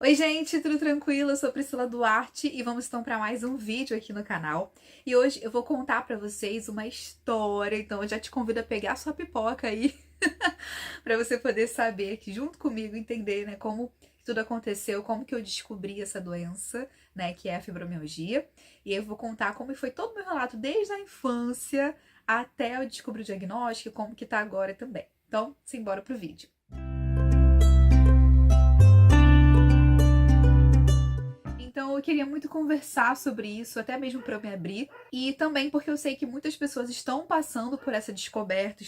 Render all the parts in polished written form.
Oi gente, tudo tranquilo? Eu sou Priscila Duarte e vamos então para mais um vídeo aqui no canal. E hoje eu vou contar para vocês uma história, então eu já te convido a pegar sua pipoca aí para você poder saber aqui junto comigo, entender, né, como tudo aconteceu, como que eu descobri essa doença, né, que é a fibromialgia. E aí eu vou contar como foi todo o meu relato desde a infância até eu descobrir o diagnóstico, como que tá agora também. Então, simbora pro vídeo. Então eu queria muito conversar sobre isso, até mesmo para eu me abrir, e também porque eu sei que muitas pessoas estão passando por essa descoberta,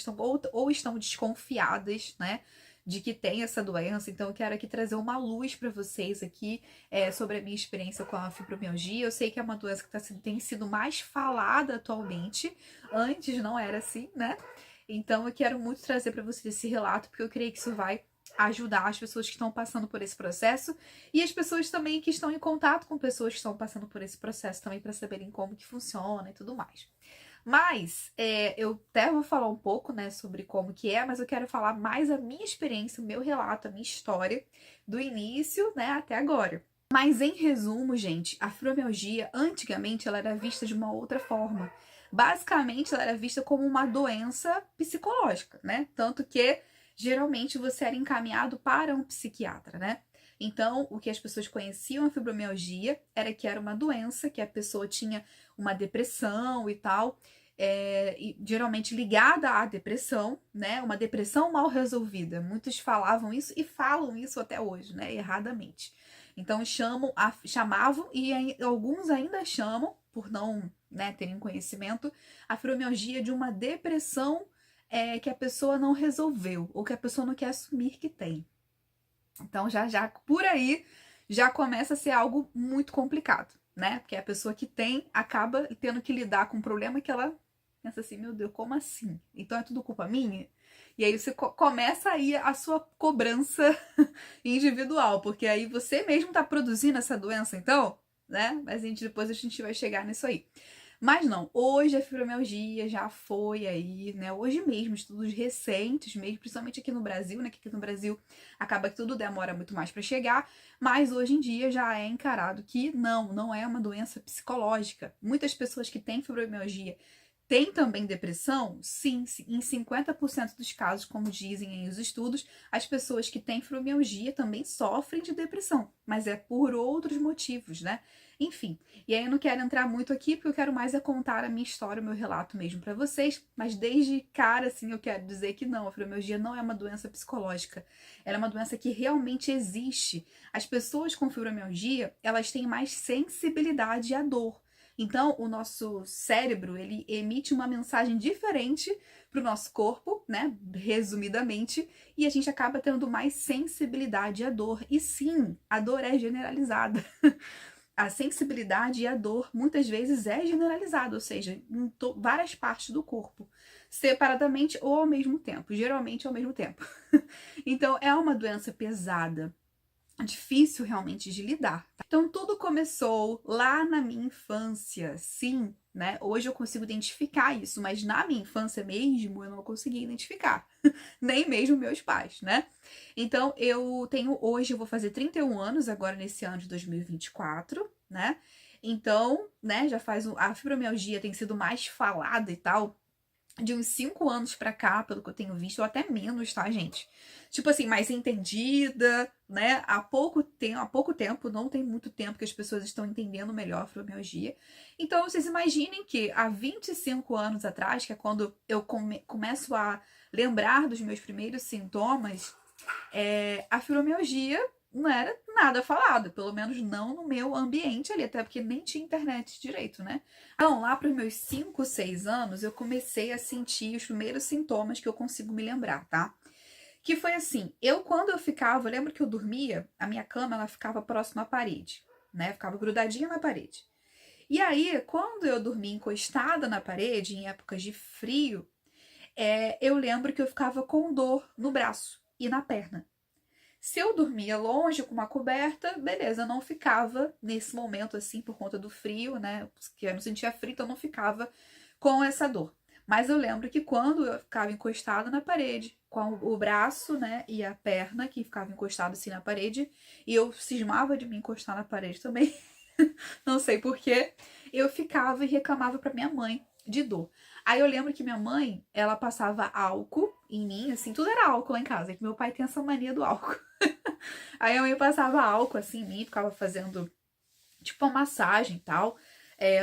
ou estão desconfiadas, né, de que tem essa doença. Então eu quero aqui trazer uma luz para vocês aqui sobre a minha experiência com a fibromialgia. Eu sei que é uma doença que tem sido mais falada atualmente, antes não era assim, né? Então eu quero muito trazer para vocês esse relato, porque eu creio que isso vai ajudar as pessoas que estão passando por esse processo e as pessoas também que estão em contato com pessoas que estão passando por esse processo também para saberem como que funciona e tudo mais. Mas eu até vou falar um pouco, né, sobre como que é, mas eu quero falar mais a minha experiência, o meu relato, a minha história do início, né, até agora. Mas em resumo, gente, a fibromialgia antigamente ela era vista de uma outra forma. Basicamente, ela era vista como uma doença psicológica, né? Tanto que geralmente você era encaminhado para um psiquiatra, né? Então, o que as pessoas conheciam a fibromialgia era que era uma doença, que a pessoa tinha uma depressão e tal, e geralmente ligada à depressão, né? Uma depressão mal resolvida. Muitos falavam isso e falam isso até hoje, né? Erradamente. Então chamavam e alguns ainda chamam, por não, né, terem conhecimento, a fibromialgia de uma depressão que a pessoa não resolveu ou que a pessoa não quer assumir que tem. Então já por aí já começa a ser algo muito complicado, né? Porque a pessoa que tem acaba tendo que lidar com um problema que ela pensa assim, meu Deus, como assim? Então é tudo culpa minha? E aí você começa aí a sua cobrança individual, porque aí você mesmo tá produzindo essa doença, então, né? Mas depois a gente vai chegar nisso aí. Mas não, hoje a fibromialgia já foi aí, né? Hoje mesmo, estudos recentes mesmo, principalmente aqui no Brasil, né? Que aqui no Brasil acaba que tudo demora muito mais para chegar, mas hoje em dia já é encarado que não é uma doença psicológica. Muitas pessoas que têm fibromialgia tem também depressão? Sim, em 50% dos casos, como dizem os estudos, as pessoas que têm fibromialgia também sofrem de depressão, mas é por outros motivos, né? Enfim, e aí eu não quero entrar muito aqui, porque eu quero mais contar a minha história, o meu relato mesmo para vocês, mas desde cara, assim, eu quero dizer que não, a fibromialgia não é uma doença psicológica, ela é uma doença que realmente existe. As pessoas com fibromialgia, elas têm mais sensibilidade à dor. Então, o nosso cérebro, ele emite uma mensagem diferente para o nosso corpo, né, resumidamente, e a gente acaba tendo mais sensibilidade à dor. E sim, a dor é generalizada. A sensibilidade e a dor, muitas vezes, é generalizada, ou seja, em várias partes do corpo, separadamente ou ao mesmo tempo, geralmente ao mesmo tempo. Então, é uma doença pesada, difícil realmente de lidar. Então tudo começou lá na minha infância, sim, né? Hoje eu consigo identificar isso, mas na minha infância mesmo eu não conseguia identificar, nem mesmo meus pais, né? Então hoje eu vou fazer 31 anos agora nesse ano de 2024, né? Então, né, a fibromialgia tem sido mais falada e tal de uns 5 anos pra cá, pelo que eu tenho visto, ou até menos, tá, gente? Tipo assim, mais entendida, né? Há pouco tempo, não tem muito tempo que as pessoas estão entendendo melhor a fibromialgia. Então, vocês imaginem que há 25 anos atrás, que é quando eu começo a lembrar dos meus primeiros sintomas, a fibromialgia não era nada falado, pelo menos não no meu ambiente ali, até porque nem tinha internet direito, né? Então, lá para os meus 5, 6 anos, eu comecei a sentir os primeiros sintomas que eu consigo me lembrar, tá? Que foi assim, eu lembro que eu dormia, a minha cama, ela ficava próxima à parede, né? Ficava grudadinha na parede. E aí, quando eu dormia encostada na parede, em épocas de frio, eu lembro que eu ficava com dor no braço e na perna. Se eu dormia longe com uma coberta, beleza, não ficava nesse momento assim por conta do frio, né? Porque eu não sentia frio, então não ficava com essa dor. Mas eu lembro que quando eu ficava encostada na parede, com o braço, né, e a perna que ficava encostada assim na parede, e eu cismava de me encostar na parede também, não sei porquê, eu ficava e reclamava pra minha mãe de dor. Aí eu lembro que minha mãe, ela passava álcool em mim, assim, tudo era álcool lá em casa, que meu pai tem essa mania do álcool. Aí a mãe passava álcool assim em mim, ficava fazendo tipo uma massagem e tal,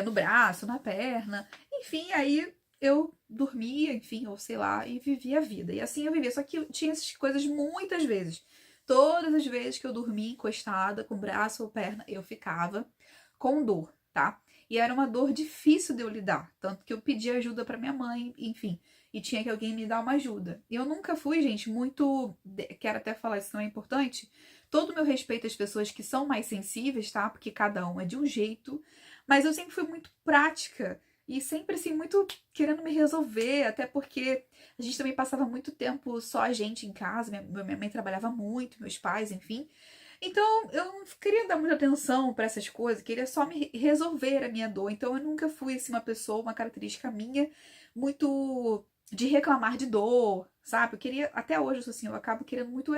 no braço, na perna, enfim, aí eu dormia, enfim, ou sei lá, e vivia a vida. E assim eu vivia, só que tinha essas coisas muitas vezes. Todas as vezes que eu dormia encostada, com braço ou perna, eu ficava com dor, tá? E era uma dor difícil de eu lidar, tanto que eu pedi ajuda para minha mãe, enfim, e tinha que alguém me dar uma ajuda. Eu nunca fui, gente, muito, quero até falar isso também é importante, todo o meu respeito às pessoas que são mais sensíveis, tá? Porque cada um é de um jeito, mas eu sempre fui muito prática e sempre assim muito querendo me resolver, até porque a gente também passava muito tempo só a gente em casa, minha mãe trabalhava muito, meus pais, enfim. Então, eu não queria dar muita atenção para essas coisas, queria só me resolver a minha dor. Então, eu nunca fui assim, uma pessoa, uma característica minha, muito de reclamar de dor, sabe? Eu queria, até hoje, eu sou assim, eu acabo querendo muito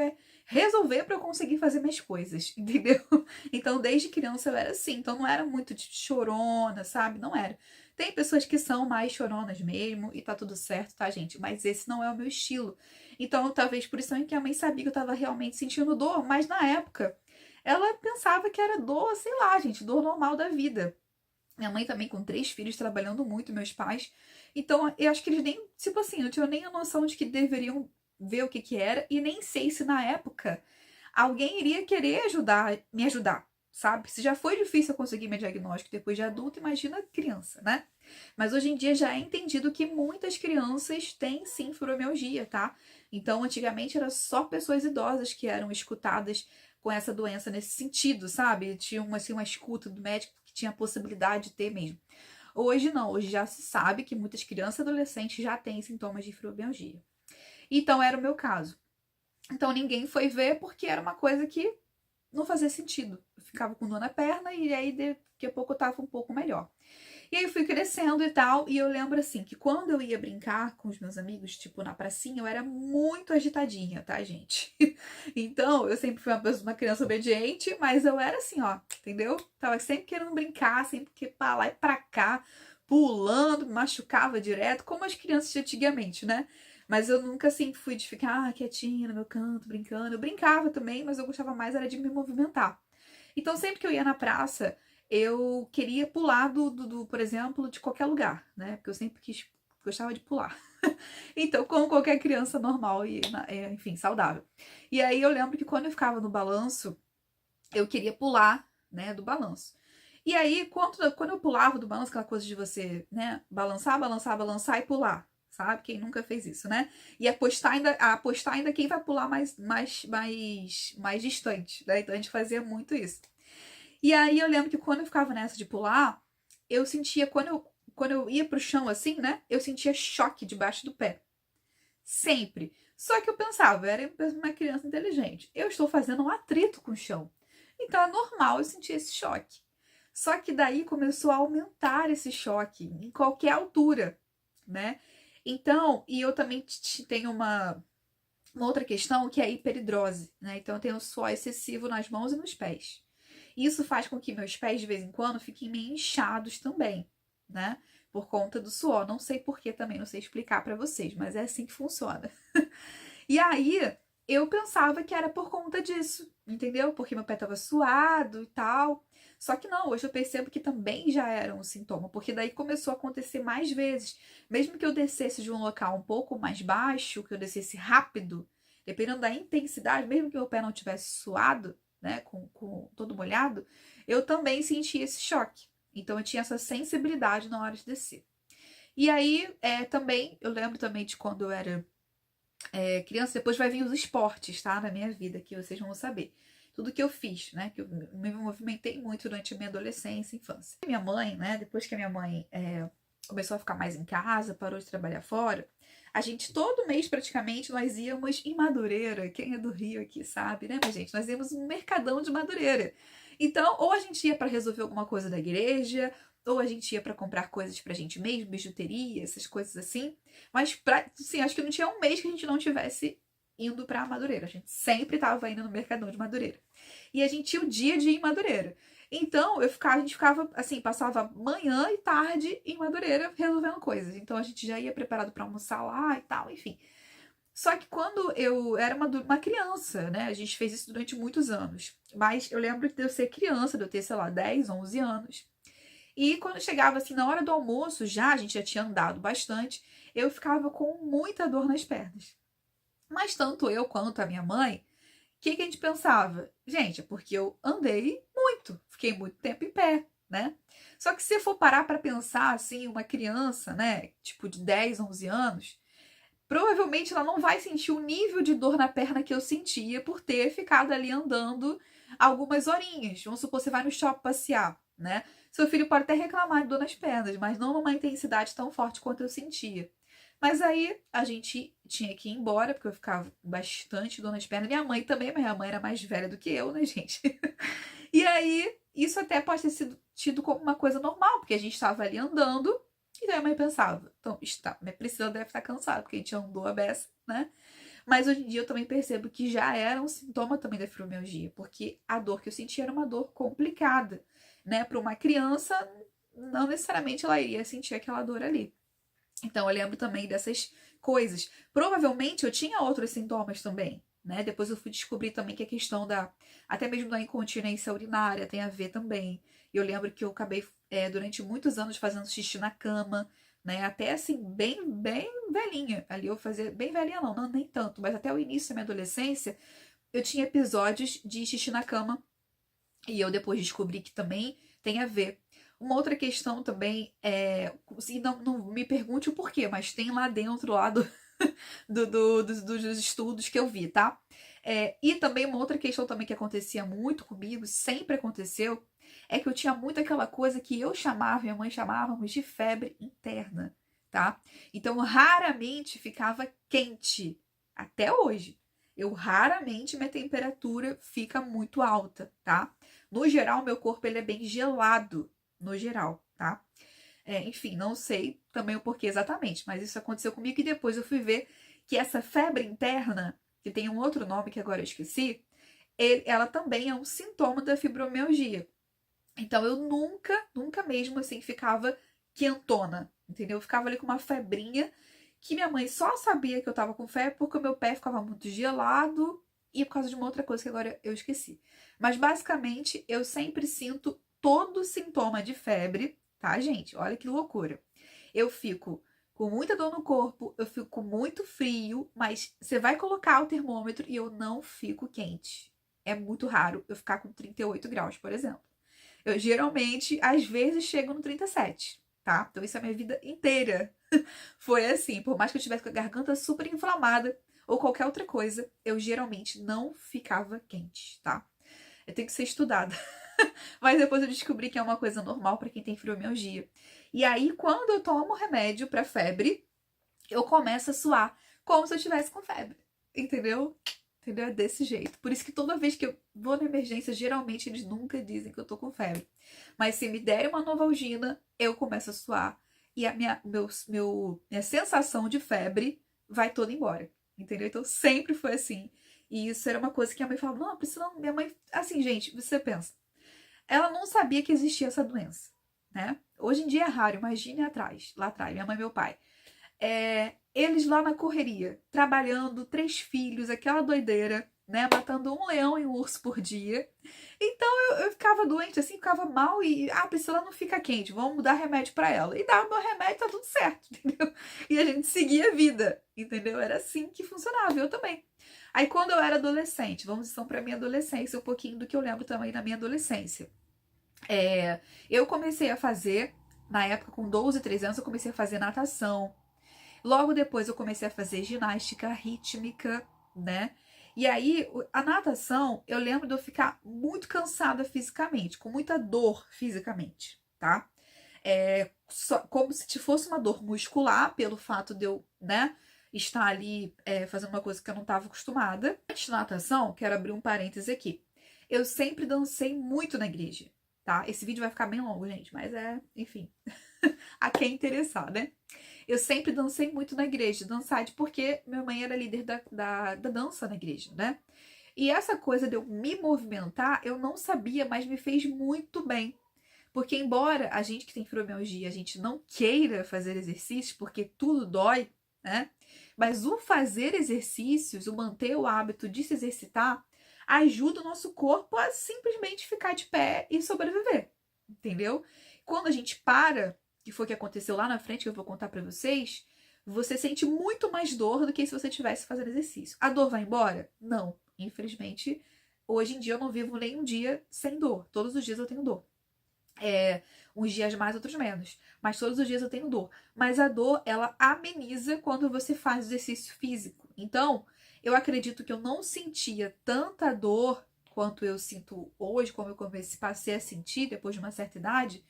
resolver para eu conseguir fazer minhas coisas, entendeu? Então, desde criança eu era assim, então não era muito de chorona, sabe? Não era. Tem pessoas que são mais choronas mesmo e tá tudo certo, tá, gente? Mas esse não é o meu estilo. Então, talvez por isso também que a mãe sabia que eu tava realmente sentindo dor, mas na época ela pensava que era dor, sei lá, gente, dor normal da vida. Minha mãe também com 3 filhos, trabalhando muito, meus pais. Então, eu acho que eles nem, tipo assim, não tinham nem a noção de que deveriam ver o que que era. E nem sei se na época alguém iria querer me ajudar, sabe? Se já foi difícil eu conseguir meu diagnóstico depois de adulto, imagina criança, né? Mas hoje em dia já é entendido que muitas crianças têm sim fibromialgia, tá? Então, antigamente era só pessoas idosas que eram escutadas com essa doença nesse sentido, sabe? Tinha assim, uma escuta do médico que tinha a possibilidade de ter mesmo. Hoje não, hoje já se sabe que muitas crianças e adolescentes já têm sintomas de fibromialgia. Então era o meu caso. Então ninguém foi ver porque era uma coisa que não fazia sentido. Eu ficava com dor na perna e aí daqui a pouco eu tava um pouco melhor. E aí eu fui crescendo e tal, e eu lembro assim que quando eu ia brincar com os meus amigos, tipo na pracinha, eu era muito agitadinha, tá, gente? Então, eu sempre fui uma criança obediente, mas eu era assim, ó, entendeu? Tava sempre querendo brincar, sempre que pra lá e pra cá, pulando, me machucava direto, como as crianças de antigamente, né? Mas eu nunca assim fui de ficar quietinha no meu canto, brincando. Eu brincava também, mas eu gostava mais era de me movimentar. Então, sempre que eu ia na praça, eu queria pular por exemplo, de qualquer lugar, né? Porque eu sempre gostava de pular. Então, como qualquer criança normal e, enfim, saudável. E aí eu lembro que quando eu ficava no balanço, eu queria pular, né, do balanço. E aí, quando eu pulava do balanço, aquela coisa de você, né, balançar, balançar, balançar e pular. Sabe? Quem nunca fez isso, né? E apostar ainda quem vai pular mais distante, né? Então a gente fazia muito isso. E aí eu lembro que quando eu ficava nessa de pular, eu sentia, quando eu ia pro chão assim, né? Eu sentia choque debaixo do pé. Sempre. Só que eu pensava, eu era uma criança inteligente. Eu estou fazendo um atrito com o chão. Então é normal eu sentir esse choque. Só que daí começou a aumentar esse choque em qualquer altura, né? Então, e eu também tenho uma outra questão que é a hiperidrose, né? Então eu tenho suor excessivo nas mãos e nos pés. Isso faz com que meus pés, de vez em quando, fiquem meio inchados também, né? Por conta do suor. Não sei por que também, não sei explicar pra vocês, mas é assim que funciona. E aí, eu pensava que era por conta disso, entendeu? Porque meu pé tava suado e tal. Só que não, hoje eu percebo que também já era um sintoma, porque daí começou a acontecer mais vezes. Mesmo que eu descesse de um local um pouco mais baixo, que eu descesse rápido, dependendo da intensidade, mesmo que meu pé não tivesse suado, né, com todo molhado, eu também sentia esse choque. Então eu tinha essa sensibilidade na hora de descer. E aí, também, eu lembro também de quando eu era criança, depois vai vir os esportes, tá? Na minha vida, que vocês vão saber. Tudo que eu fiz, né? Que eu me movimentei muito durante a minha adolescência e infância. Minha mãe, né? Depois que a minha mãe começou a ficar mais em casa, parou de trabalhar fora, a gente, todo mês praticamente, nós íamos em Madureira. Quem é do Rio aqui sabe, né, mas gente? Nós íamos no Mercadão de Madureira. Então, ou a gente ia para resolver alguma coisa da igreja, ou a gente ia pra comprar coisas pra gente mesmo, bijuteria, essas coisas assim. Mas, assim, acho que não tinha um mês que a gente não tivesse indo pra Madureira. A gente sempre tava indo no Mercadão de Madureira. E a gente tinha o dia de ir em Madureira. Então, a gente ficava, assim, passava manhã e tarde em Madureira resolvendo coisas. Então, a gente já ia preparado pra almoçar lá e tal, enfim. Só que quando eu era uma criança, né? A gente fez isso durante muitos anos. Mas eu lembro de eu ser criança, de eu ter, sei lá, 10, 11 anos. E quando chegava assim na hora do almoço, a gente já tinha andado bastante, eu ficava com muita dor nas pernas. Mas tanto eu quanto a minha mãe, o que a gente pensava? Gente, é porque eu andei muito, fiquei muito tempo em pé, né? Só que se for parar para pensar assim, uma criança, né, tipo de 10, 11 anos, provavelmente ela não vai sentir o nível de dor na perna que eu sentia por ter ficado ali andando algumas horinhas. Vamos supor, você vai no shopping passear, né? Seu filho pode até reclamar de dor nas pernas, mas não numa intensidade tão forte quanto eu sentia. Mas aí a gente tinha que ir embora, porque eu ficava bastante dor nas pernas. Minha mãe também, mas minha mãe era mais velha do que eu, né, gente? E aí, isso até pode ter sido tido como uma coisa normal, porque a gente estava ali andando, e daí a mãe pensava, então, minha Priscila deve estar cansada, porque a gente andou a beça, né? Mas hoje em dia eu também percebo que já era um sintoma também da fibromialgia, porque a dor que eu sentia era uma dor complicada, né? Para uma criança, não necessariamente ela iria sentir aquela dor ali. Então eu lembro também dessas coisas. Provavelmente eu tinha outros sintomas também, né? Depois eu fui descobrir também que a questão até mesmo da incontinência urinária tem a ver também. Eu lembro que eu acabei durante muitos anos fazendo xixi na cama, né? Até assim, bem velhinha. Ali eu fazia, bem velhinha não, nem tanto, mas até o início da minha adolescência, eu tinha episódios de xixi na cama. E eu depois descobri que também tem a ver. Uma outra questão também e não me pergunte o porquê, mas tem lá dentro lá dos estudos que eu vi, tá? E também uma outra questão também que acontecia muito comigo, sempre aconteceu, é que eu tinha muito aquela coisa que eu chamava, minha mãe chamávamos de febre interna, tá? Então raramente ficava quente, até hoje. Eu raramente minha temperatura fica muito alta, tá? No geral, meu corpo ele é bem gelado, no geral, tá? Enfim, não sei também o porquê exatamente, mas isso aconteceu comigo e depois eu fui ver que essa febre interna, que tem um outro nome que agora eu esqueci, ela também é um sintoma da fibromialgia. Então eu nunca mesmo assim ficava quentona, entendeu? Eu ficava ali com uma febrinha que minha mãe só sabia que eu tava com febre porque o meu pé ficava muito gelado e por causa de uma outra coisa que agora eu esqueci. Mas basicamente eu sempre sinto todo sintoma de febre, tá, gente? Olha que loucura. Eu fico com muita dor no corpo, eu fico com muito frio, mas você vai colocar o termômetro e eu não fico quente. É muito raro eu ficar com 38 graus, por exemplo. Eu geralmente, às vezes, chego no 37, tá? Então isso é a minha vida inteira. Foi assim, por mais que eu tivesse com a garganta super inflamada ou qualquer outra coisa, eu geralmente não ficava quente, tá? Eu tenho que ser estudada. Mas depois eu descobri que é uma coisa normal para quem tem fibromialgia. E aí, quando eu tomo remédio para febre, eu começo a suar como se eu estivesse com febre. Entendeu? Entendeu? É desse jeito. Por isso que toda vez que eu vou na emergência, geralmente eles nunca dizem que eu tô com febre. Mas se me derem uma Novalgina, eu começo a suar. E a minha sensação de febre vai toda embora. Entendeu? Então sempre foi assim. E isso era uma coisa que a mãe falava, não, precisa não. Minha mãe, assim, gente, você pensa. Ela não sabia que existia essa doença, né? Hoje em dia é raro, imagine lá atrás, minha mãe e meu pai. Eles lá na correria, trabalhando, 3 filhos, aquela doideira, né? Matando um leão e um urso por dia. Então eu ficava doente assim, ficava mal e a Priscila não fica quente, vamos dar remédio para ela. E dava meu remédio, tá tudo certo, entendeu? E a gente seguia a vida, entendeu? Era assim que funcionava, eu também. Aí quando eu era adolescente, vamos então para minha adolescência, um pouquinho do que eu lembro também da minha adolescência. Eu comecei a fazer, na época com 12, 13 anos, eu comecei a fazer natação. Logo depois eu comecei a fazer ginástica rítmica, né? E aí, a natação, eu lembro de eu ficar muito cansada fisicamente, com muita dor fisicamente, tá? Como se fosse uma dor muscular, pelo fato de eu, né, estar ali fazendo uma coisa que eu não estava acostumada. Antes da natação, quero abrir um parêntese aqui. Eu sempre dancei muito na igreja, tá? Esse vídeo vai ficar bem longo, gente, mas enfim, a quem interessar, né? Eu sempre dancei muito na igreja, porque minha mãe era líder da dança na igreja, né? E essa coisa de eu me movimentar, eu não sabia, mas me fez muito bem. Porque embora a gente que tem fibromialgia, a gente não queira fazer exercícios, porque tudo dói, né? Mas o fazer exercícios, o manter o hábito de se exercitar, ajuda o nosso corpo a simplesmente ficar de pé e sobreviver, entendeu? Quando a gente para, que foi o que aconteceu lá na frente, que eu vou contar pra vocês, você sente muito mais dor do que se você estivesse fazendo exercício. A dor vai embora? Não. Infelizmente, hoje em dia eu não vivo nenhum dia sem dor. Todos os dias eu tenho dor. Uns dias mais, outros menos. Mas todos os dias eu tenho dor. Mas a dor, ela ameniza quando você faz exercício físico. Então, eu acredito que eu não sentia tanta dor quanto eu sinto hoje, como eu passei a sentir depois de uma certa idade,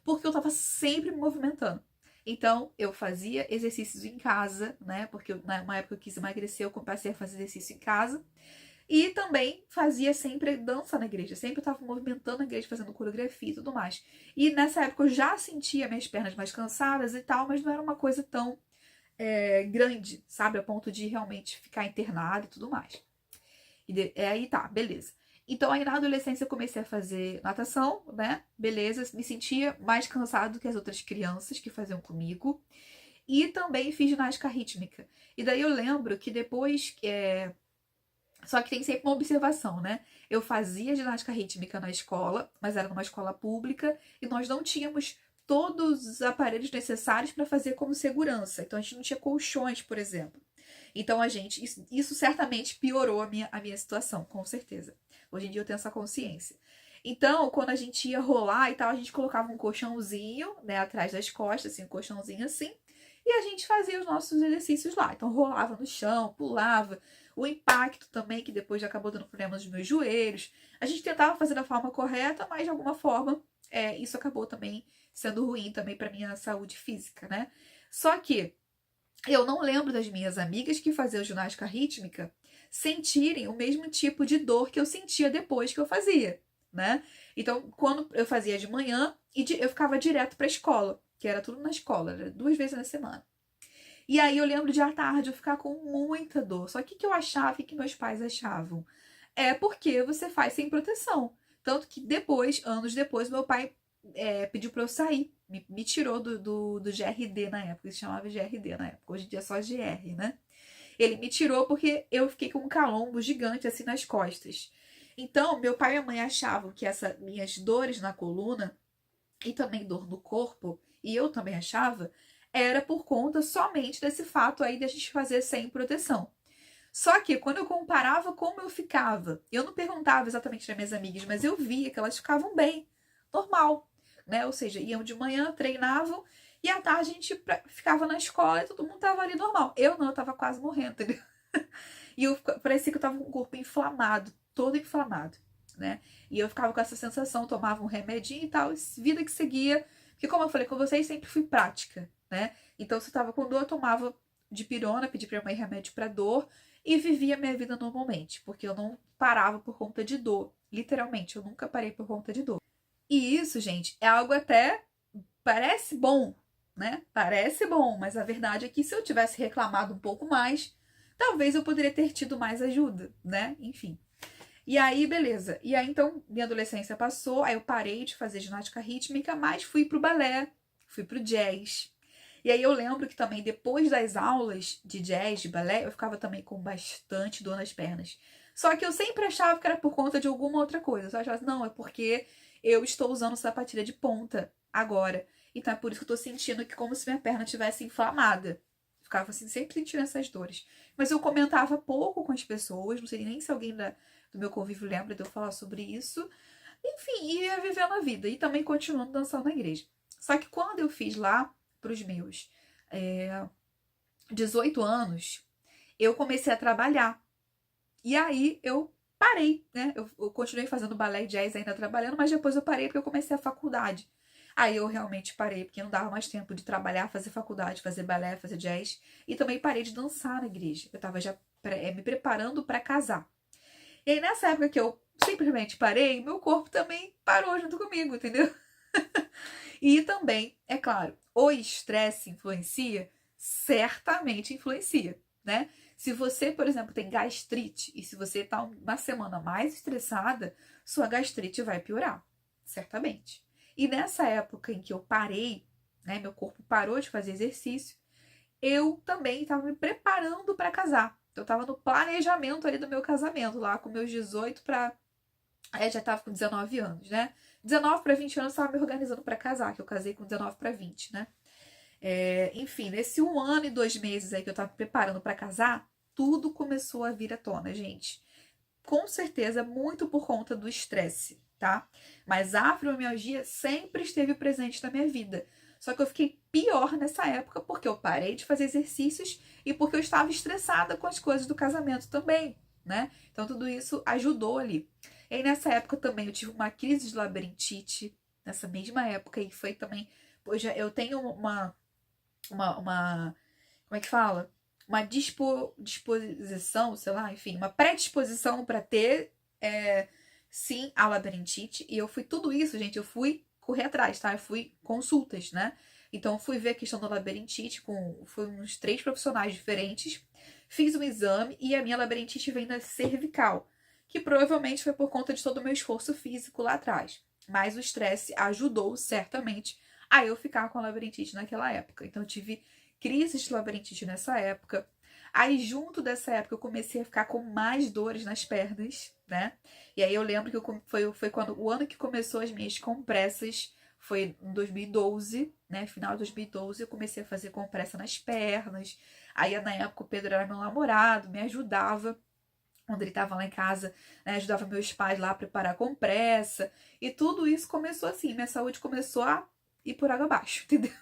porque eu estava sempre me movimentando. Então, eu fazia exercícios em casa, né? Porque na época eu quis emagrecer, eu passei a fazer exercício em casa. E também fazia sempre dança na igreja. Sempre estava movimentando a igreja, fazendo coreografia e tudo mais. E nessa época eu já sentia minhas pernas mais cansadas e tal, mas não era uma coisa tão grande, sabe? A ponto de realmente ficar internada e tudo mais. Aí tá, beleza. Então aí na adolescência eu comecei a fazer natação, né? Beleza, me sentia mais cansado do que as outras crianças que faziam comigo. E também fiz ginástica rítmica. E daí eu lembro que depois... Só que tem sempre uma observação, né? Eu fazia ginástica rítmica na escola, mas era numa escola pública, e nós não tínhamos todos os aparelhos necessários para fazer como segurança. Então a gente não tinha colchões, por exemplo. Então isso certamente piorou a minha situação, com certeza. Hoje em dia eu tenho essa consciência. Então, quando a gente ia rolar e tal, a gente colocava um colchãozinho, né, atrás das costas, assim, um colchãozinho assim, e a gente fazia os nossos exercícios lá. Então, rolava no chão, pulava. O impacto também, que depois já acabou dando problemas nos meus joelhos. A gente tentava fazer da forma correta, mas de alguma forma isso acabou também sendo ruim também para minha saúde física, né? Só que eu não lembro das minhas amigas que faziam ginástica rítmica sentirem o mesmo tipo de dor que eu sentia depois que eu fazia, né? Então, quando eu fazia de manhã, eu ficava direto para a escola, que era tudo na escola, era 2 vezes na semana. E aí eu lembro de à tarde eu ficar com muita dor. Só que o que eu achava e que meus pais achavam? É porque você faz sem proteção. Tanto que depois, anos depois, meu pai pediu pra eu sair. Me tirou do GRD na época. Ele se chamava GRD na época. Hoje em dia é só GR, né? Ele me tirou porque eu fiquei com um calombo gigante assim nas costas. Então, meu pai e minha mãe achavam que essas minhas dores na coluna e também dor no corpo, e eu também achava, era por conta somente desse fato aí de a gente fazer sem proteção. Só que quando eu comparava como eu ficava, eu não perguntava exatamente para minhas amigas, mas eu via que elas ficavam bem, normal, né? Ou seja, iam de manhã, treinavam, e à tarde a gente ficava na escola e todo mundo tava ali normal. Eu não, eu tava quase morrendo, entendeu? E parecia que eu tava com o corpo inflamado, todo inflamado, né? E eu ficava com essa sensação, tomava um remedinho e tal, e vida que seguia. Porque como eu falei com vocês, sempre fui prática, né? Então se eu tava com dor, eu tomava dipirona, pedi pra minha mãe remédio pra dor e vivia a minha vida normalmente, porque eu não parava por conta de dor. Literalmente, eu nunca parei por conta de dor. E isso, gente, é algo até parece bom, né? Parece bom, mas a verdade é que se eu tivesse reclamado um pouco mais, talvez eu poderia ter tido mais ajuda, né? Enfim. E aí, beleza. E aí, então, minha adolescência passou, aí eu parei de fazer ginástica rítmica, mas fui pro balé, fui pro jazz. E aí eu lembro que também depois das aulas de jazz, de balé, eu ficava também com bastante dor nas pernas. Só que eu sempre achava que era por conta de alguma outra coisa. Eu só achava, não, é porque eu estou usando sapatilha de ponta agora. Então é por isso que eu tô sentindo que como se minha perna tivesse inflamada. Ficava assim, sempre sentindo essas dores. Mas eu comentava pouco com as pessoas, não sei nem se alguém do meu convívio lembra de eu falar sobre isso. Enfim, ia vivendo a vida e também continuando dançando na igreja. Só que quando eu fiz lá pros meus 18 anos, eu comecei a trabalhar. E aí eu parei, né? Eu continuei fazendo balé e jazz ainda trabalhando, mas depois eu parei porque eu comecei a faculdade. Aí eu realmente parei, porque não dava mais tempo de trabalhar, fazer faculdade, fazer balé, fazer jazz. E também parei de dançar na igreja. Eu tava já me preparando para casar. E aí nessa época que eu simplesmente parei, meu corpo também parou junto comigo, entendeu? E também, é claro, o estresse influencia? Certamente influencia, né? Se você, por exemplo, tem gastrite e se você está uma semana mais estressada, sua gastrite vai piorar, certamente. E nessa época em que eu parei, né, meu corpo parou de fazer exercício, eu também estava me preparando para casar. Eu estava no planejamento ali do meu casamento, lá com meus 18 para já tava com 19 anos, né? 19 para 20 anos eu tava me organizando para casar, que eu casei com 19 para 20, né? Enfim, nesse 1 ano e 2 meses aí que eu tava me preparando para casar, tudo começou a vir à tona, gente. Com certeza, muito por conta do estresse, tá? Mas a fibromialgia sempre esteve presente na minha vida. Só que eu fiquei pior nessa época porque eu parei de fazer exercícios e porque eu estava estressada com as coisas do casamento também, né? Então tudo isso ajudou ali. E aí, nessa época também eu tive uma crise de labirintite, nessa mesma época, e foi também. Pois eu tenho uma como é que fala? Uma disposição, sei lá, enfim, uma predisposição para ter, sim, a labirintite. E eu fui tudo isso, gente, eu fui correr atrás, tá? Eu fui consultas, né? Então, eu fui ver a questão da labirintite foi uns 3 profissionais diferentes. Fiz um exame e a minha labirintite vem na cervical, que provavelmente foi por conta de todo o meu esforço físico lá atrás. Mas o estresse ajudou, certamente, a eu ficar com a labirintite naquela época. Então, eu tive crises de labirintite nessa época. Aí, junto dessa época, eu comecei a ficar com mais dores nas pernas, né? E aí eu lembro que foi quando o ano que começou as minhas compressas, foi em 2012, né? Final de 2012, eu comecei a fazer compressa nas pernas. Aí, na época, o Pedro era meu namorado, me ajudava. Quando ele estava lá em casa, né, ajudava meus pais lá a preparar a compressa. E tudo isso começou assim, minha saúde começou a ir por água abaixo, entendeu?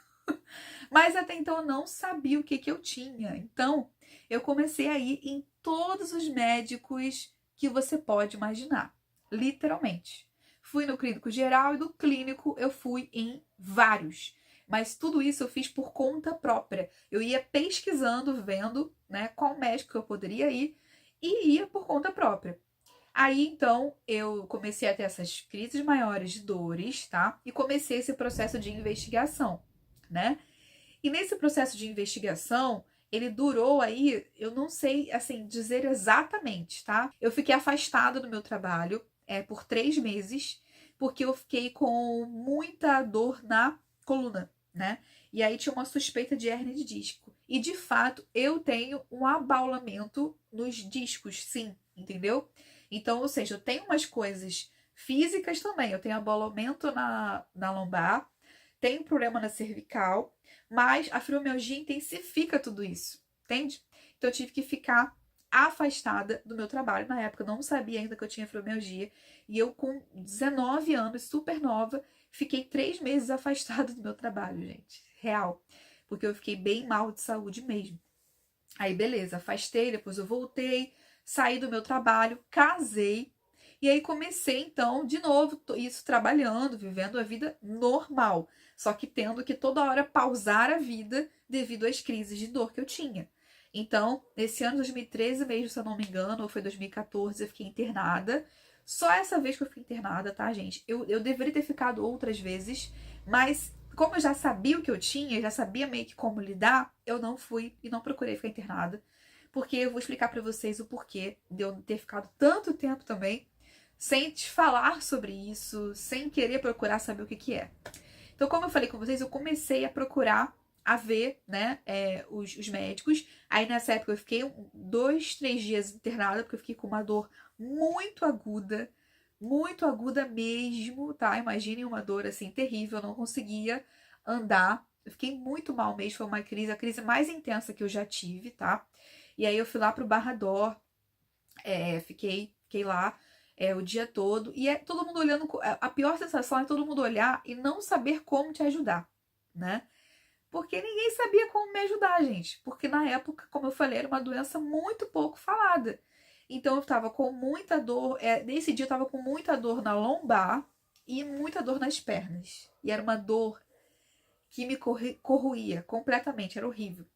Mas até então eu não sabia o que que eu tinha. Então, eu comecei a ir em todos os médicos que você pode imaginar. Literalmente. Fui no clínico geral e do clínico eu fui em vários. Mas tudo isso eu fiz por conta própria. Eu ia pesquisando, vendo, né, qual médico eu poderia ir e ia por conta própria. Aí, então, eu comecei a ter essas crises maiores de dores, tá? E comecei esse processo de investigação, né? E nesse processo de investigação, ele durou aí, eu não sei, assim, dizer exatamente, tá? Eu fiquei afastada do meu trabalho por 3 meses, porque eu fiquei com muita dor na coluna, né? E aí tinha uma suspeita de hérnia de disco. E, de fato, eu tenho um abaulamento nos discos, sim, entendeu? Então, ou seja, eu tenho umas coisas físicas também. Eu tenho abaulamento na lombar, tenho problema na cervical, mas a fibromialgia intensifica tudo isso, entende? Então eu tive que ficar afastada do meu trabalho. Na época eu não sabia ainda que eu tinha fibromialgia. E eu, com 19 anos, super nova, fiquei 3 meses afastada do meu trabalho, gente. Real. Porque eu fiquei bem mal de saúde mesmo. Aí, beleza, afastei, depois eu voltei, saí do meu trabalho, casei. E aí comecei, então, de novo, isso trabalhando, vivendo a vida normal. Só que tendo que toda hora pausar a vida devido às crises de dor que eu tinha. Então, nesse ano 2013 mesmo, se eu não me engano, ou foi 2014, eu fiquei internada. Só essa vez que eu fiquei internada, tá, gente? Eu deveria ter ficado outras vezes, mas como eu já sabia o que eu tinha, já sabia meio que como lidar, eu não fui e não procurei ficar internada. Porque eu vou explicar pra vocês o porquê de eu ter ficado tanto tempo também sem te falar sobre isso, sem querer procurar saber o que que é. Então, como eu falei com vocês, eu comecei a procurar, a ver, né, os médicos. Aí, nessa época, eu fiquei 2, 3 dias internada, porque eu fiquei com uma dor muito aguda mesmo, tá? Imaginem uma dor, assim, terrível, eu não conseguia andar. Eu fiquei muito mal mesmo, foi uma crise, a crise mais intensa que eu já tive, tá? E aí, eu fui lá pro Barrador, fiquei lá o dia todo. E é todo mundo olhando. A pior sensação é todo mundo olhar e não saber como te ajudar, né? Porque ninguém sabia como me ajudar, gente. Porque na época, como eu falei, era uma doença muito pouco falada. Então eu tava com muita dor. Nesse dia eu tava com muita dor na lombar e muita dor nas pernas. E era uma dor que me corroía completamente, era horrível.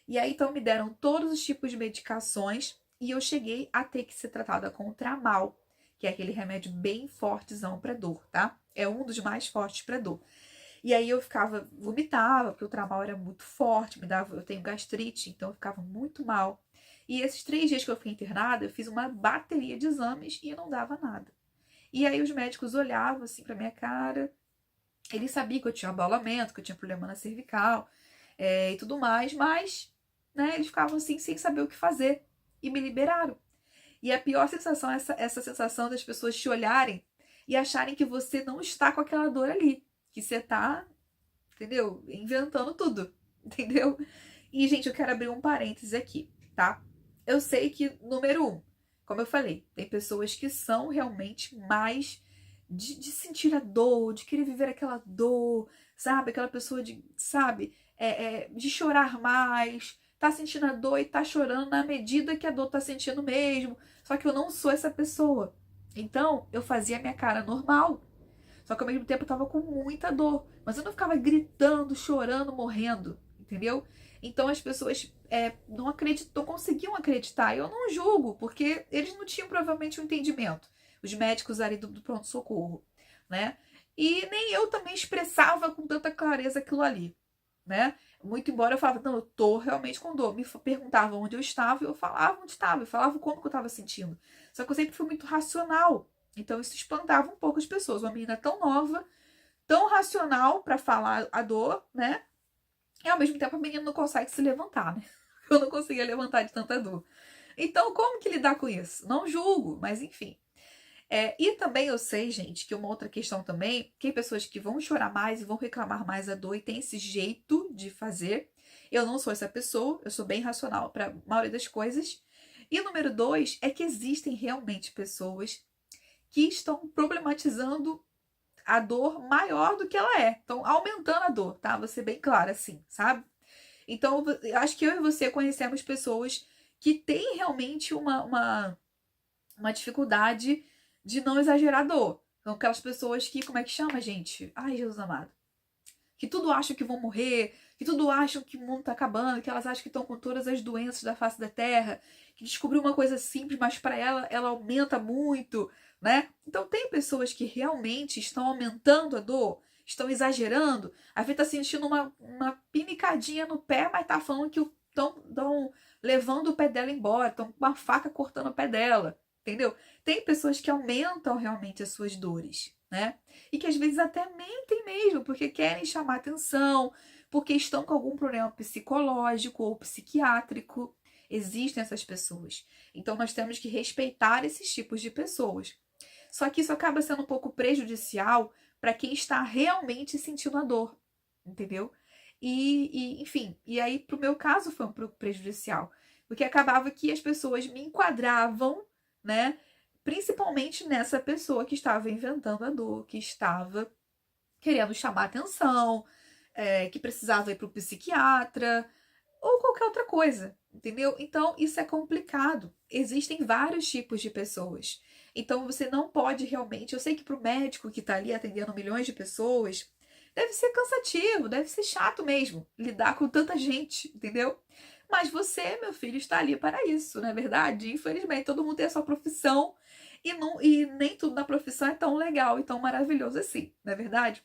E aí então me deram todos os tipos de medicações e eu cheguei a ter que ser tratada com Tramal, que é aquele remédio bem fortezão pra dor, tá? É um dos mais fortes pra dor. E aí eu vomitava, porque o tramal era muito forte, eu tenho gastrite, então eu ficava muito mal. E esses 3 dias que eu fiquei internada, eu fiz uma bateria de exames e não dava nada. E aí os médicos olhavam assim pra minha cara, eles sabiam que eu tinha abalamento, que eu tinha problema na cervical, e tudo mais, mas, né, eles ficavam assim sem saber o que fazer e me liberaram. E a pior sensação é essa sensação das pessoas te olharem e acharem que você não está com aquela dor ali, que você tá, entendeu? Inventando tudo, entendeu? E, gente, eu quero abrir um parêntese aqui, tá? Eu sei que, número 1, como eu falei, tem pessoas que são realmente mais de sentir a dor, de querer viver aquela dor, sabe? Aquela pessoa de, sabe? De chorar mais, tá sentindo a dor e tá chorando na medida que a dor tá sentindo mesmo. Só que eu não sou essa pessoa. Então, eu fazia a minha cara normal. Só que ao mesmo tempo eu tava com muita dor. Mas eu não ficava gritando, chorando, morrendo, entendeu? Então as pessoas não conseguiam acreditar. Eu não julgo, porque eles não tinham provavelmente um entendimento. Os médicos ali do pronto-socorro, né? E nem eu também expressava com tanta clareza aquilo ali, né? Muito embora eu falava, não, eu tô realmente com dor. Me perguntavam onde eu estava e eu falava onde estava. Eu falava como que eu estava sentindo. Só que eu sempre fui muito racional. Então isso espantava um pouco as pessoas. Uma menina tão nova, tão racional para falar a dor, né? E ao mesmo tempo a menina não consegue se levantar, né? Eu não conseguia levantar de tanta dor. Então, como que lidar com isso? Não julgo, mas enfim. E também eu sei, gente, que uma outra questão também, que tem pessoas que vão chorar mais e vão reclamar mais a dor e tem esse jeito de fazer. Eu não sou essa pessoa, eu sou bem racional para a maioria das coisas. E número 2 é que existem realmente pessoas que estão problematizando a dor maior do que ela é. Estão aumentando a dor, tá? Vou ser bem clara assim, sabe? Então, acho que eu e você conhecemos pessoas que têm realmente uma dificuldade de não exagerar a dor. Então, aquelas pessoas que, como é que chama, gente? Ai, Jesus amado. Que tudo acham que vão morrer, que tudo acham que o mundo tá acabando, que elas acham que estão com todas as doenças da face da terra, que descobriu uma coisa simples, mas para ela aumenta muito, né? Então, tem pessoas que realmente estão aumentando a dor, estão exagerando. A vida tá sentindo uma pinicadinha no pé, mas tá falando que estão levando o pé dela embora, estão com uma faca cortando o pé dela. Entendeu? Tem pessoas que aumentam realmente as suas dores, né? E que às vezes até mentem mesmo, porque querem chamar atenção, porque estão com algum problema psicológico ou psiquiátrico. Existem essas pessoas. Então nós temos que respeitar esses tipos de pessoas. Só que isso acaba sendo um pouco prejudicial para quem está realmente sentindo a dor, entendeu? Enfim, e aí pro meu caso foi um pouco prejudicial, porque acabava que as pessoas me enquadravam, né? Principalmente nessa pessoa que estava inventando a dor, que estava querendo chamar atenção, que precisava ir para o psiquiatra ou qualquer outra coisa, entendeu? Então isso é complicado. Existem vários tipos de pessoas. Então você não pode realmente. Eu sei que para o médico que está ali atendendo milhões de pessoas, deve ser cansativo, deve ser chato mesmo lidar com tanta gente, entendeu? Mas você, meu filho, está ali para isso, não é verdade? Infelizmente, todo mundo tem a sua profissão e nem tudo na profissão é tão legal e tão maravilhoso assim, não é verdade?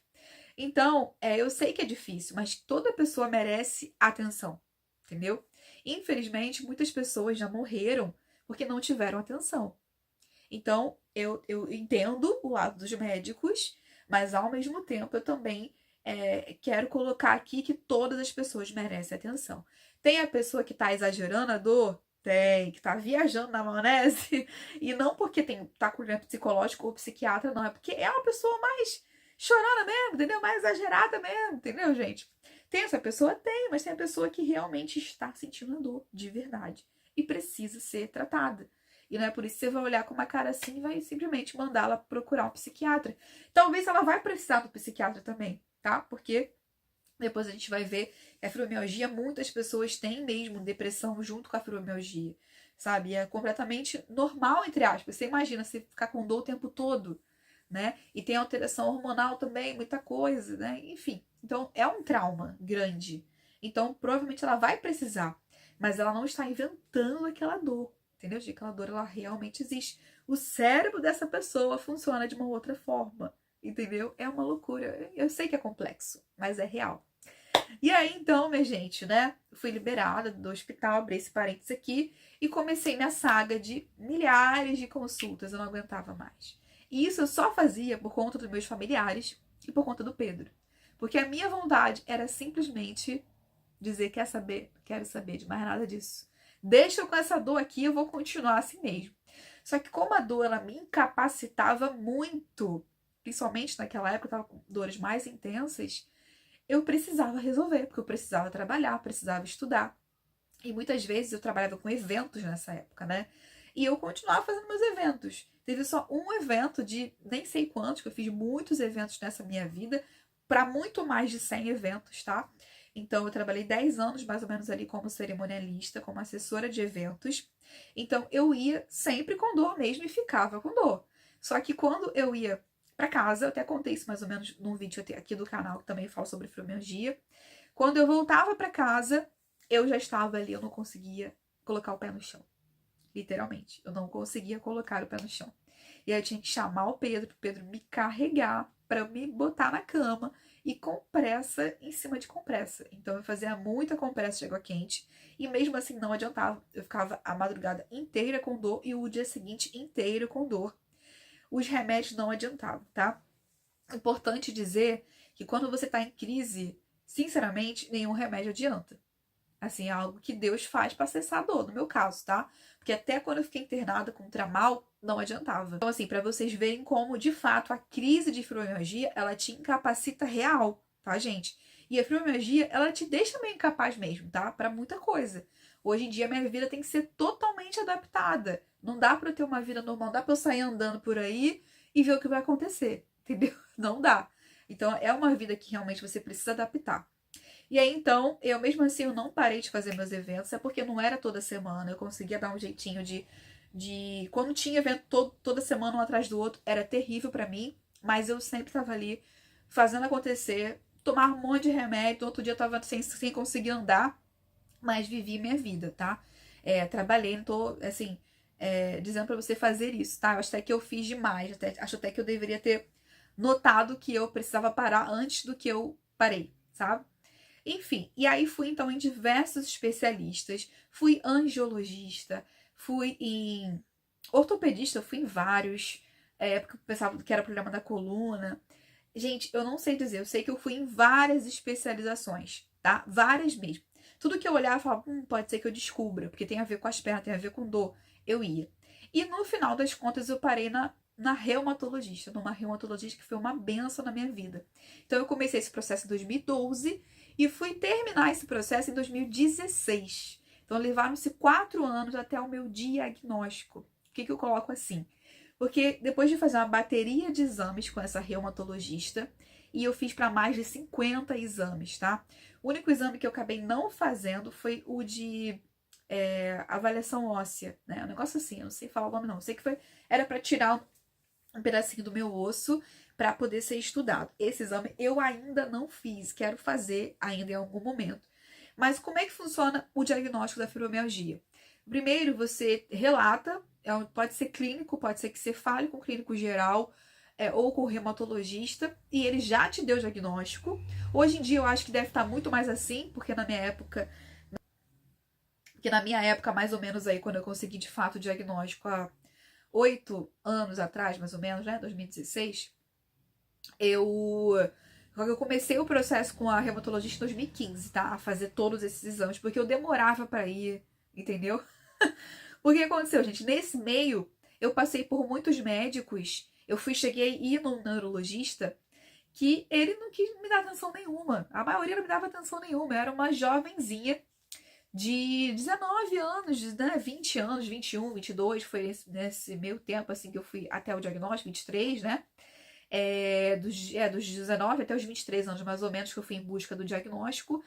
Então, eu sei que é difícil, mas toda pessoa merece atenção, entendeu? Infelizmente, muitas pessoas já morreram porque não tiveram atenção. Então, eu entendo o lado dos médicos, mas ao mesmo tempo eu também quero colocar aqui que todas as pessoas merecem atenção. Tem a pessoa que está exagerando a dor? Tem, que está viajando na maionese, e não porque tá com problema psicológico ou psiquiatra, não, é porque é uma pessoa mais chorona mesmo, entendeu? Mais exagerada mesmo, entendeu, gente? Tem essa pessoa? Tem, mas tem a pessoa que realmente está sentindo a dor, de verdade, e precisa ser tratada. E não é por isso que você vai olhar com uma cara assim e vai simplesmente mandá-la procurar um psiquiatra. Talvez ela vai precisar do psiquiatra também, tá? Porque depois a gente vai ver que a fibromialgia, muitas pessoas têm mesmo depressão junto com a fibromialgia, sabe? E é completamente normal, entre aspas. Você imagina você ficar com dor o tempo todo, né? E tem alteração hormonal também, muita coisa, né? Enfim, então é um trauma grande. Então, provavelmente ela vai precisar, mas ela não está inventando aquela dor, entendeu? De que aquela dor, ela realmente existe. O cérebro dessa pessoa funciona de uma outra forma, entendeu? É uma loucura. Eu sei que é complexo, mas é real. E aí, então, minha gente, né? Fui liberada do hospital, abri esse parênteses aqui e comecei minha saga de milhares de consultas. Eu não aguentava mais. E isso eu só fazia por conta dos meus familiares e por conta do Pedro. Porque a minha vontade era simplesmente dizer: quer saber? Não quero saber de mais nada disso. Deixa eu com essa dor aqui, eu vou continuar assim mesmo. Só que como a dor, ela me incapacitava muito, principalmente naquela época, eu estava com dores mais intensas, eu precisava resolver, porque eu precisava trabalhar, precisava estudar. E muitas vezes eu trabalhava com eventos nessa época, né? E eu continuava fazendo meus eventos. Teve só um evento de nem sei quantos, que eu fiz muitos eventos nessa minha vida, para muito mais de 100 eventos, tá? Então eu trabalhei 10 anos mais ou menos ali como cerimonialista, como assessora de eventos. Então eu ia sempre com dor mesmo e ficava com dor. Só que quando eu ia para casa, eu até contei isso mais ou menos num vídeo aqui do canal que também falo sobre fibromialgia. Quando eu voltava para casa, eu já estava ali, eu não conseguia colocar o pé no chão. Literalmente, eu não conseguia colocar o pé no chão. E aí eu tinha que chamar o Pedro, pro Pedro me carregar para me botar na cama e compressa em cima de compressa. Então eu fazia muita compressa de água quente e mesmo assim não adiantava. Eu ficava a madrugada inteira com dor e o dia seguinte inteiro com dor. Os remédios não adiantavam, tá? Importante dizer que quando você está em crise, sinceramente, nenhum remédio adianta. Assim, é algo que Deus faz para cessar a dor, no meu caso, tá? Porque até quando eu fiquei internada com tramal, não adiantava. Então, assim, para vocês verem como, de fato, a crise de fibromialgia, ela te incapacita real, tá, gente? E a fibromialgia, ela te deixa meio incapaz mesmo, tá? Para muita coisa. Hoje em dia, minha vida tem que ser totalmente adaptada. Não dá para eu ter uma vida normal, não dá para eu sair andando por aí e ver o que vai acontecer, entendeu? Não dá. Então, é uma vida que realmente você precisa adaptar. E aí, então, eu mesmo assim, eu não parei de fazer meus eventos, é porque não era toda semana, eu conseguia dar um jeitinho de... Quando tinha evento toda semana, um atrás do outro, era terrível pra mim, mas eu sempre tava ali fazendo acontecer, tomava um monte de remédio, outro dia eu tava sem conseguir andar, mas vivi minha vida, tá? Trabalhei, não tô, assim, dizendo pra você fazer isso, tá? Eu acho até que eu fiz demais, acho até que eu deveria ter notado que eu precisava parar antes do que eu parei, sabe? Enfim, e aí fui então em diversos especialistas, fui angiologista, fui em ortopedista, fui em vários, porque eu pensava que era problema da coluna. Gente, eu não sei dizer, eu sei que eu fui em várias especializações, tá? Várias mesmo. Tudo que eu olhava, eu falava, pode ser que eu descubra, porque tem a ver com as pernas, tem a ver com dor. Eu ia. E no final das contas, eu parei na reumatologista, numa reumatologista que foi uma benção na minha vida. Então, eu comecei esse processo em 2012 e fui terminar esse processo em 2016. Então, levaram-se 4 anos até o meu diagnóstico. O que eu coloco assim? Porque depois de fazer uma bateria de exames com essa reumatologista, e eu fiz para mais de 50 exames, tá? O único exame que eu acabei não fazendo foi o de avaliação óssea, né? Um negócio assim, eu não sei falar o nome não. Eu sei que era para tirar um pedacinho do meu osso para poder ser estudado. Esse exame eu ainda não fiz, quero fazer ainda em algum momento. Mas como é que funciona o diagnóstico da fibromialgia? Primeiro, você relata, pode ser clínico, pode ser que você fale com o clínico geral ou com o reumatologista, e ele já te deu o diagnóstico. Hoje em dia eu acho que deve estar muito mais assim, porque na minha época, mais ou menos aí, quando eu consegui de fato o diagnóstico há 8 anos atrás, mais ou menos, né, 2016, eu comecei o processo com a reumatologista em 2015, tá? A fazer todos esses exames, porque eu demorava para ir, entendeu? O que aconteceu, gente? Nesse meio, eu passei por muitos médicos. Cheguei a ir num neurologista que ele não quis me dar atenção nenhuma. A maioria não me dava atenção nenhuma. Eu era uma jovenzinha de 19 anos, né? 20 anos, 21, 22. Foi nesse meio tempo, assim, que eu fui até o diagnóstico, 23, né? Dos 19 até os 23 anos, mais ou menos, que eu fui em busca do diagnóstico.